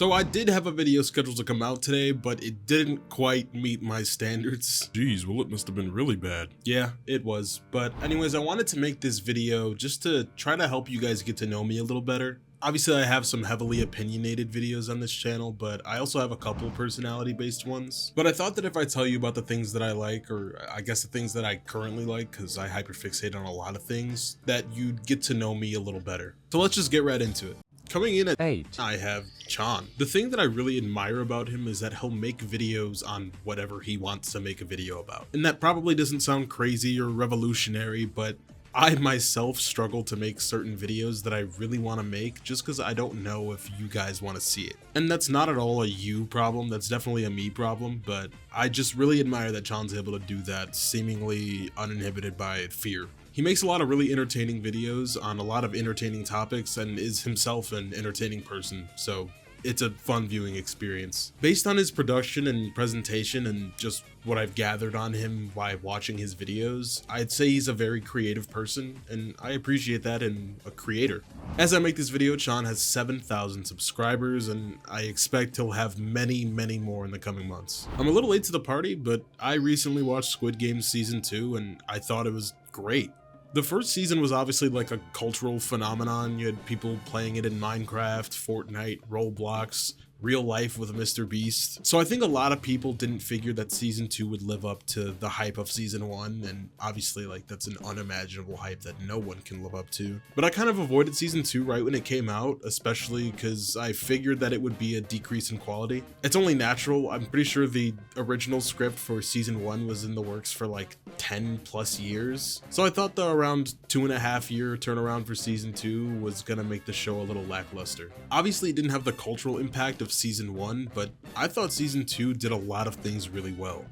So I did have a video scheduled to come out today, but it didn't quite meet my standards. Jeez, well, it must have been really bad. Yeah, it was. But anyways, I wanted to make this video just to try to help you guys get to know me a little better. Obviously, I have some heavily opinionated videos on this channel, but I also have a couple personality-based ones. But I thought that if I tell you about the things that I like, or I guess the things that I currently like, because I hyperfixate on a lot of things, that you'd get to know me a little better. So let's just get right into it. Coming in at 8, I have Chan. The thing that I really admire about him is that he'll make videos on whatever he wants to make a video about. And that probably doesn't sound crazy or revolutionary, but I myself struggle to make certain videos that I really want to make just because I don't know if you guys want to see it. And that's not at all a you problem, that's definitely a me problem, but I just really admire that Chan's able to do that seemingly uninhibited by fear. He makes a lot of really entertaining videos on a lot of entertaining topics and is himself an entertaining person, so it's a fun viewing experience. Based on his production and presentation and just what I've gathered on him by watching his videos, I'd say he's a very creative person, and I appreciate that in a creator. As I make this video, Chan has 7,000 subscribers, and I expect he'll have many more in the coming months. I'm a little late to the party, but I recently watched Squid Game Season 2, and I thought it was great. The first season was obviously like a cultural phenomenon. You had people playing it in Minecraft, Fortnite, Roblox, real life with Mr. Beast. So I think a lot of people didn't figure that season 2 would live up to the hype of season 1, and obviously like that's an unimaginable hype that no one can live up to. But I kind of avoided season 2 right when it came out, especially because I figured that it would be a decrease in quality. It's only natural. I'm pretty sure the original script for season 1 was in the works for like 10+ years. So I thought the around 2.5 year turnaround for season 2 was gonna make the show a little lackluster. Obviously it didn't have the cultural impact of season 1, but I thought season 2 did a lot of things really well.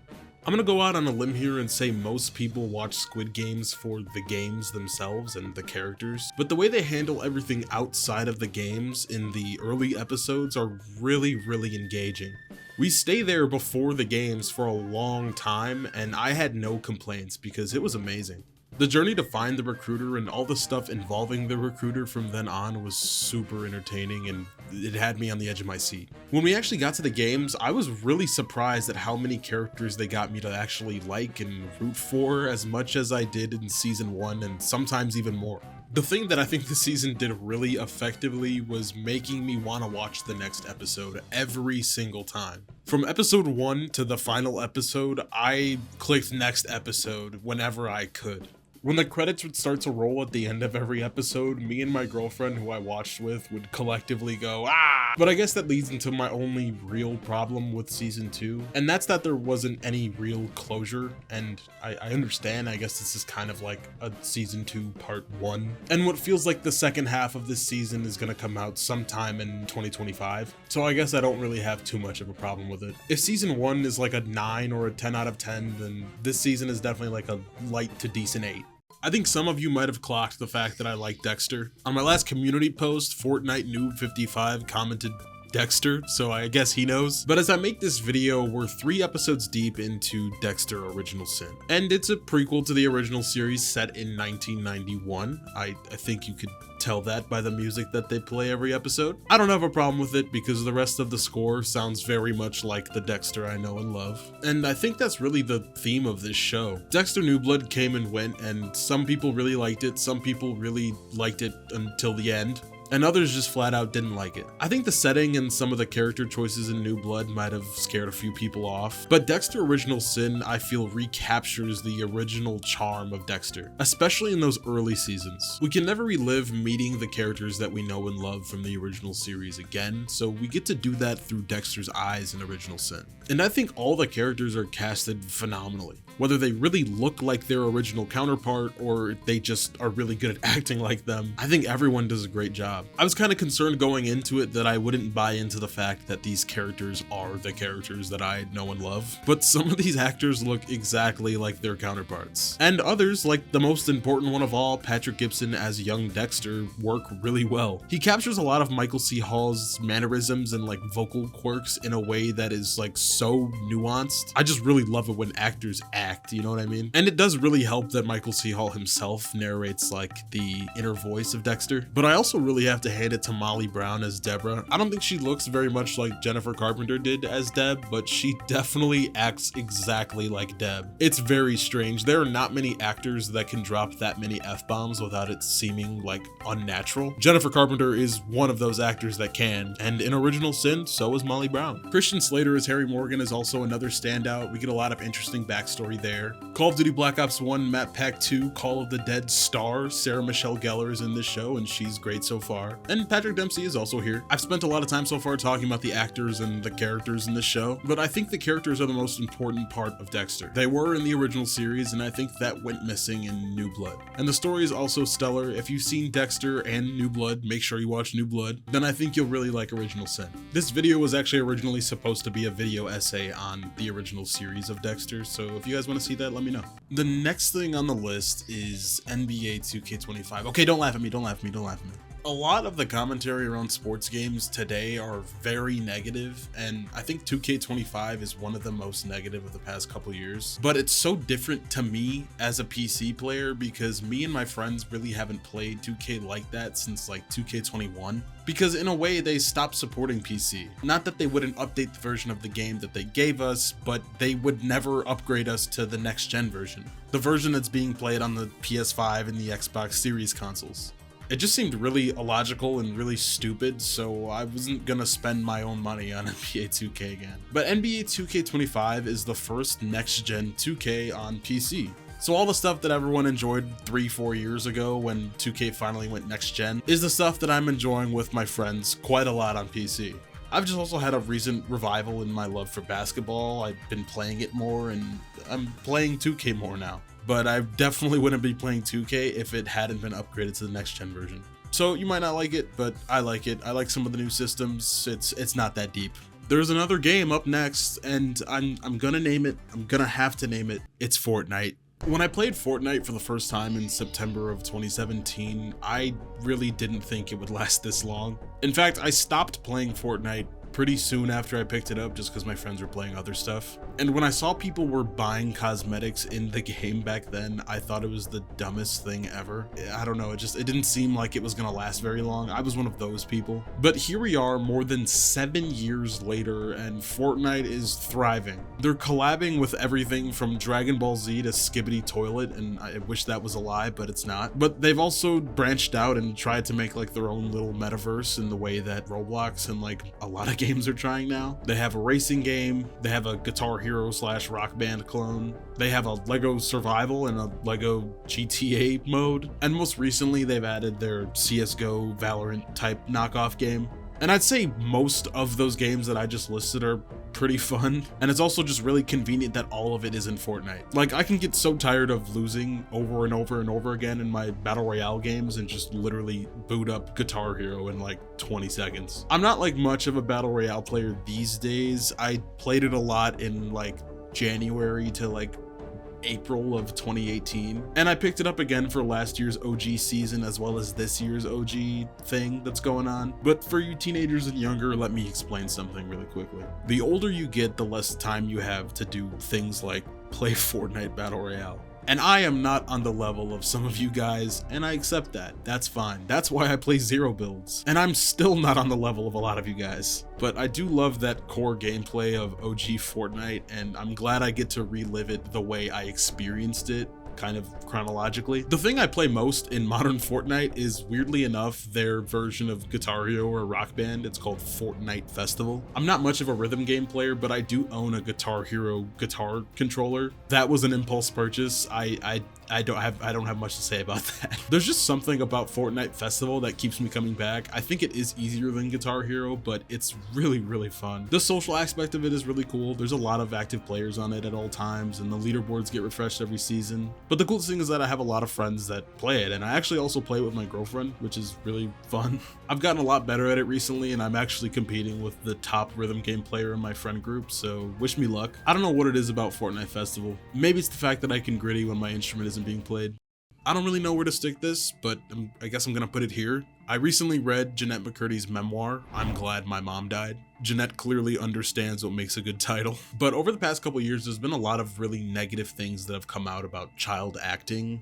I'm gonna go out on a limb here and say most people watch Squid Games for the games themselves and the characters, but the way they handle everything outside of the games in the early episodes are really engaging. We stay there before the games for a long time, and I had no complaints because it was amazing. The journey to find the recruiter and all the stuff involving the recruiter from then on was super entertaining, and it had me on the edge of my seat. When we actually got to the games, I was really surprised at how many characters they got me to actually like and root for as much as I did in season 1, and sometimes even more. The thing that I think this season did really effectively was making me want to watch the next episode every single time. From episode 1 to the final episode, I clicked next episode whenever I could. When the credits would start to roll at the end of every episode, me and my girlfriend who I watched with would collectively go, "Ah!" But I guess that leads into my only real problem with season 2, and that's that there wasn't any real closure, and I understand, I guess this is kind of like a season 2 part 1, and what feels like the second half of this season is gonna come out sometime in 2025, so I guess I don't really have too much of a problem with it. If season 1 is like a 9 or a 10 out of 10, then this season is definitely like a light to decent 8. I think some of you might have clocked the fact that I like Dexter. On my last community post, Fortnite Noob 55 commented Dexter, so I guess he knows. But as I make this video, we're 3 episodes deep into Dexter Original Sin. And it's a prequel to the original series set in 1991. I think you could tell that by the music that they play every episode. I don't have a problem with it because the rest of the score sounds very much like the Dexter I know and love. And I think that's really the theme of this show. Dexter New Blood came and went, and some people really liked it, some people really liked it until the end, and others just flat out didn't like it. I think the setting and some of the character choices in New Blood might have scared a few people off, but Dexter Original Sin, I feel, recaptures the original charm of Dexter, especially in those early seasons. We can never relive meeting the characters that we know and love from the original series again, so we get to do that through Dexter's eyes in Original Sin. And I think all the characters are casted phenomenally. Whether they really look like their original counterpart or they just are really good at acting like them, I think everyone does a great job. I was kind of concerned going into it that I wouldn't buy into the fact that these characters are the characters that I know and love, but some of these actors look exactly like their counterparts. And others, like the most important one of all, Patrick Gibson as young Dexter, work really well. He captures a lot of Michael C. Hall's mannerisms and like vocal quirks in a way that is like so nuanced. I just really love it when actors act, you know what I mean? And it does really help that Michael C. Hall himself narrates like the inner voice of Dexter, but I also really have to hand it to Molly Brown as Deborah. I don't think she looks very much like Jennifer Carpenter did as Deb, but she definitely acts exactly like Deb. It's very strange. There are not many actors that can drop that many F-bombs without it seeming like unnatural. Jennifer Carpenter is one of those actors that can, and in Original Sin, so is Molly Brown. Christian Slater as Harry Morgan is also another standout. We get a lot of interesting backstory there. Call of Duty Black Ops 1 Map Pack 2 Call of the Dead star Sarah Michelle Gellar is in this show, and she's great so far. And Patrick Dempsey is also here. I've spent a lot of time so far talking about the actors and the characters in this show, but I think the characters are the most important part of Dexter. They were in the original series, and I think that went missing in New Blood. And the story is also stellar. If you've seen Dexter and New Blood, make sure you watch New Blood. Then I think you'll really like Original Sin. This video was actually originally supposed to be a video essay on the original series of Dexter, so if you guys want to see that, let me know. The next thing on the list is NBA 2K25. Okay, don't laugh at me, don't laugh at me, don't laugh at me. A lot of the commentary around sports games today are very negative, and I think 2K25 is one of the most negative of the past couple years. But it's so different to me as a PC player because me and my friends really haven't played 2K like that since like 2K21. Because in a way they stopped supporting PC. Not that they wouldn't update the version of the game that they gave us, but they would never upgrade us to the next gen version. The version that's being played on the PS5 and the Xbox Series consoles. It just seemed really illogical and really stupid, so I wasn't gonna spend my own money on NBA 2K again. But NBA 2K25 is the first next-gen 2K on PC. So all the stuff that everyone enjoyed 3-4 years ago when 2K finally went next-gen is the stuff that I'm enjoying with my friends quite a lot on PC. I've just also had a recent revival in my love for basketball. I've been playing it more, and I'm playing 2K more now. But I definitely wouldn't be playing 2K if it hadn't been upgraded to the next gen version. So you might not like it, but I like it. I like some of the new systems. It's not that deep. There's another game up next, and I'm gonna name it. I'm gonna have to name it. It's Fortnite. When I played Fortnite for the first time in September of 2017, I really didn't think it would last this long. In fact, I stopped playing Fortnite pretty soon after I picked it up just because my friends were playing other stuff. And when I saw people were buying cosmetics in the game back then, I thought it was the dumbest thing ever. I don't know, it didn't seem like it was gonna last very long. I was one of those people. But here we are more than 7 years later, and Fortnite is thriving. They're collabing with everything from Dragon Ball Z to Skibbity Toilet, and I wish that was a lie, but it's not. But they've also branched out and tried to make like their own little metaverse in the way that Roblox and like a lot of games are trying now. They have a racing game, they have a Guitar Hero / Rock Band clone, they have a Lego Survival and a Lego GTA mode, and most recently they've added their CSGO Valorant type knockoff game. And I'd say most of those games that I just listed are pretty fun, and it's also just really convenient that all of it is in Fortnite. Like, I can get so tired of losing over and over and over again in my Battle Royale games and just literally boot up Guitar Hero in like 20 seconds. I'm not like much of a Battle Royale player these days. I played it a lot in like January to like April of 2018, and I picked it up again for last year's OG season as well as this year's OG thing that's going on. But for you teenagers and younger, let me explain something really quickly. The older you get, the less time you have to do things like play Fortnite Battle Royale. And I am not on the level of some of you guys, and I accept that. That's fine. That's why I play zero builds. And I'm still not on the level of a lot of you guys. But I do love that core gameplay of OG Fortnite, and I'm glad I get to relive it the way I experienced it, kind of chronologically. The thing I play most in modern Fortnite is, weirdly enough, their version of Guitar Hero or Rock Band. It's called Fortnite Festival. I'm not much of a rhythm game player, but I do own a Guitar Hero guitar controller. That was an impulse purchase. I don't have much to say about that. There's just something about Fortnite Festival that keeps me coming back. I think it is easier than Guitar Hero, but it's really, really fun. The social aspect of it is really cool. There's a lot of active players on it at all times, and the leaderboards get refreshed every season. But the coolest thing is that I have a lot of friends that play it, and I actually also play it with my girlfriend, which is really fun. I've gotten a lot better at it recently, and I'm actually competing with the top rhythm game player in my friend group, so wish me luck. I don't know what it is about Fortnite Festival. Maybe it's the fact that I can gritty when my instrument isn't being played. I don't really know where to stick this, but I guess I'm gonna put it here. I recently read Jeanette McCurdy's memoir, I'm Glad My Mom Died. Jeanette clearly understands what makes a good title. But over the past couple years, there's been a lot of really negative things that have come out about child acting,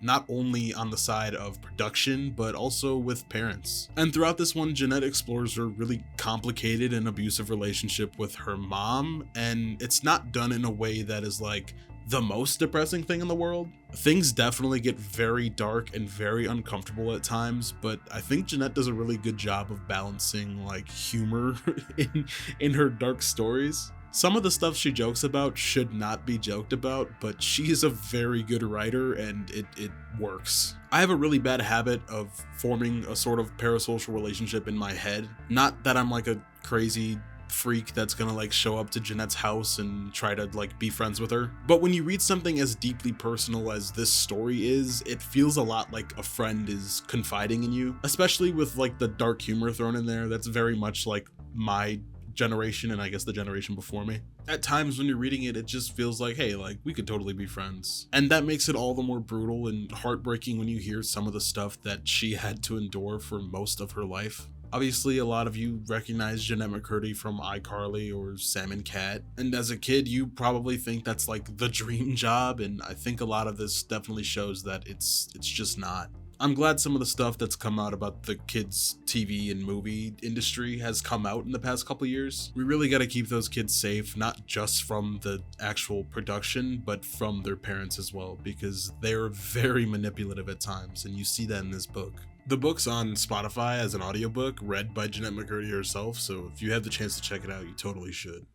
not only on the side of production, but also with parents. And throughout this one, Jeanette explores her really complicated and abusive relationship with her mom, and it's not done in a way that is like the most depressing thing in the world. Things definitely get very dark and very uncomfortable at times, but I think Jeanette does a really good job of balancing like humor in her dark stories. Some of the stuff she jokes about should not be joked about, but she is a very good writer and it works. I have a really bad habit of forming a sort of parasocial relationship in my head. Not that I'm like a crazy freak that's gonna like show up to Jeanette's house and try to like be friends with her. But when you read something as deeply personal as this story is, it feels a lot like a friend is confiding in you, especially with like the dark humor thrown in there. That's very much like my generation and I guess the generation before me. At times when you're reading it, it just feels like, hey, like we could totally be friends. And that makes it all the more brutal and heartbreaking when you hear some of the stuff that she had to endure for most of her life. Obviously, a lot of you recognize Jeanette McCurdy from iCarly or Sam and Cat, and as a kid, you probably think that's like the dream job, and I think a lot of this definitely shows that it's just not. I'm glad some of the stuff that's come out about the kids' TV and movie industry has come out in the past couple years. We really got to keep those kids safe, not just from the actual production, but from their parents as well, because they're very manipulative at times, and you see that in this book. The book's on Spotify as an audiobook, read by Jeanette McCurdy herself, so if you have the chance to check it out, you totally should.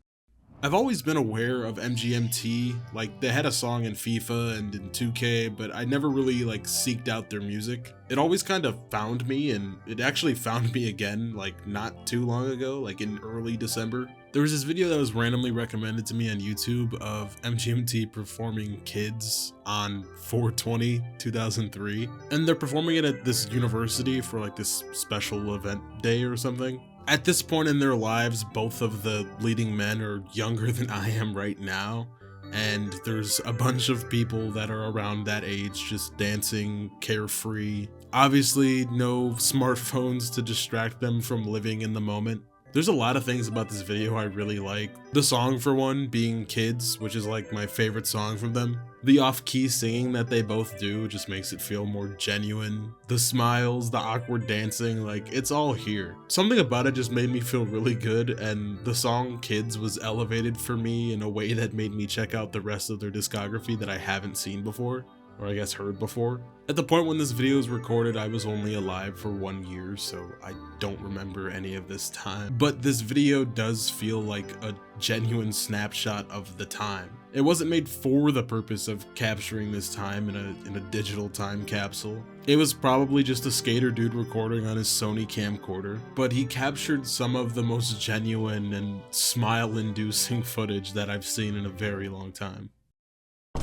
I've always been aware of MGMT, like they had a song in FIFA and in 2K, but I never really like seeked out their music. It always kind of found me, and it actually found me again like not too long ago, like in early December. There was this video that was randomly recommended to me on YouTube of MGMT performing Kids on 4/20/2003, and they're performing it at this university for like this special event day or something. At this point in their lives, both of the leading men are younger than I am right now, and there's a bunch of people that are around that age just dancing carefree. Obviously, no smartphones to distract them from living in the moment. There's a lot of things about this video I really like. The song for one being Kids, which is like my favorite song from them. The off-key singing that they both do just makes it feel more genuine. The smiles, the awkward dancing, like it's all here. Something about it just made me feel really good, and the song Kids was elevated for me in a way that made me check out the rest of their discography that I haven't seen before, or I guess heard before. At the point when this video was recorded, I was only alive for 1 year, so I don't remember any of this time. But this video does feel like a genuine snapshot of the time. It wasn't made for the purpose of capturing this time in a digital time capsule. It was probably just a skater dude recording on his Sony camcorder, but he captured some of the most genuine and smile-inducing footage that I've seen in a very long time.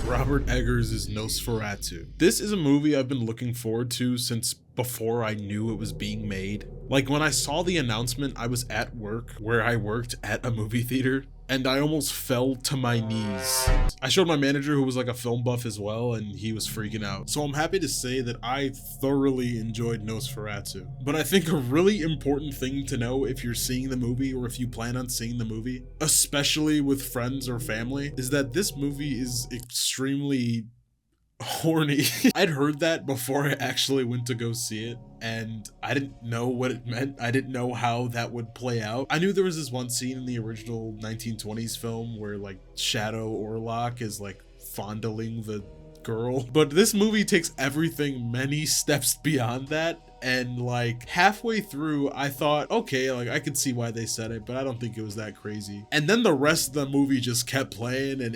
Robert Eggers' Nosferatu. This is a movie I've been looking forward to since before I knew it was being made. Like when I saw the announcement, I was at work where I worked at a movie theater, and I almost fell to my knees. I showed my manager, who was like a film buff as well, and he was freaking out. So I'm happy to say that I thoroughly enjoyed Nosferatu. But I think a really important thing to know if you're seeing the movie, or if you plan on seeing the movie, especially with friends or family, is that this movie is extremely horny. I'd heard that before I actually went to go see it, and I didn't know what it meant. I didn't know how that would play out. I knew there was this one scene in the original 1920s film where like Shadow Orlok is like fondling the girl, but this movie takes everything many steps beyond that, and like halfway through I thought, okay, like I could see why they said it, but I don't think it was that crazy. And then the rest of the movie just kept playing, and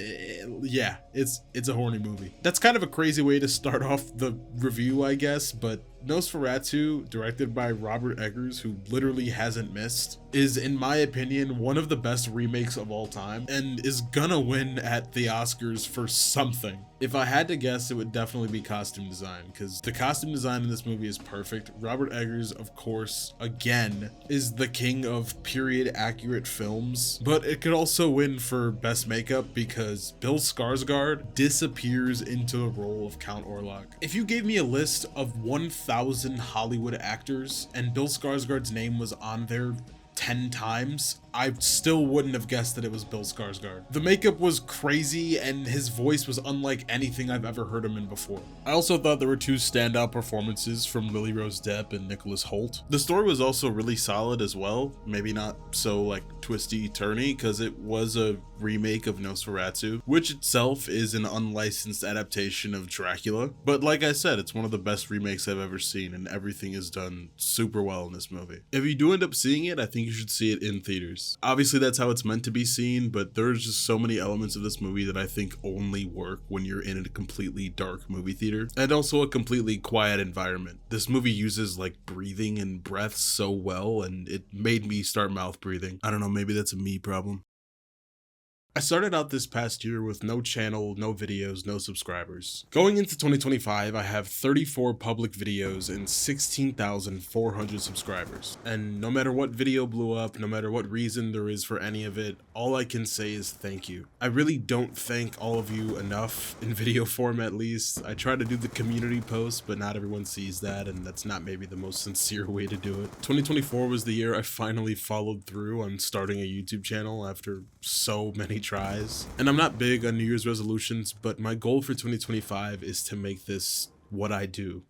yeah, it's a horny movie. That's kind of a crazy way to start off the review, I guess, but Nosferatu, directed by Robert Eggers, who literally hasn't missed, is in my opinion one of the best remakes of all time, and is gonna win at the Oscars for something. If I had to guess, it would definitely be costume design, because the costume design in this movie is perfect. Robert Eggers, of course, again, is the king of period accurate films, but it could also win for best makeup because Bill Skarsgård disappears into the role of Count Orlok. If you gave me a list of 1,000 Hollywood actors and Bill Skarsgård's name was on there 10 times, I still wouldn't have guessed that it was Bill Skarsgård. The makeup was crazy and his voice was unlike anything I've ever heard him in before. I also thought there were two standout performances from Lily Rose Depp and Nicholas Hoult. The story was also really solid as well, maybe not so like twisty-turny because it was a remake of Nosferatu, which itself is an unlicensed adaptation of Dracula. But like I said, it's one of the best remakes I've ever seen and everything is done super well in this movie. If you do end up seeing it, I think you should see it in theaters. Obviously that's how it's meant to be seen, but there's just so many elements of this movie that I think only work when you're in a completely dark movie theater and also a completely quiet environment. This movie uses like breathing and breaths so well and it made me start mouth breathing. I don't know, maybe that's a me problem. I started out this past year with no channel, no videos, no subscribers. Going into 2025, I have 34 public videos and 16,400 subscribers. And no matter what video blew up, no matter what reason there is for any of it, all I can say is thank you. I really don't thank all of you enough, in video form at least. I try to do the community post, but not everyone sees that, and that's not maybe the most sincere way to do it. 2024 was the year I finally followed through on starting a YouTube channel after so many tries. And I'm not big on New Year's resolutions, but my goal for 2025 is to make this what I do.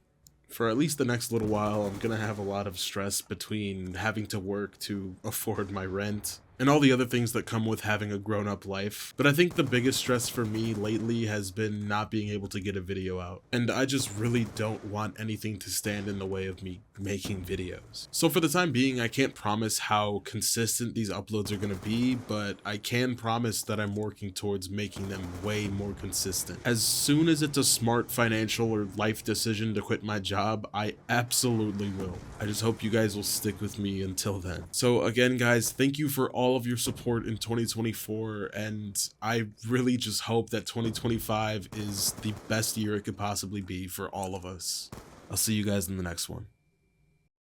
For at least the next little while, I'm gonna have a lot of stress between having to work to afford my rent and all the other things that come with having a grown-up life. But I think the biggest stress for me lately has been not being able to get a video out. And I just really don't want anything to stand in the way of me making videos. So for the time being, I can't promise how consistent these uploads are gonna be, but I can promise that I'm working towards making them way more consistent. As soon as it's a smart financial or life decision to quit my job, I absolutely will. I just hope you guys will stick with me until then. So again, guys, thank you for all of your support in 2024, and I really just hope that 2025 is the best year it could possibly be for all of us. I'll see you guys in the next one.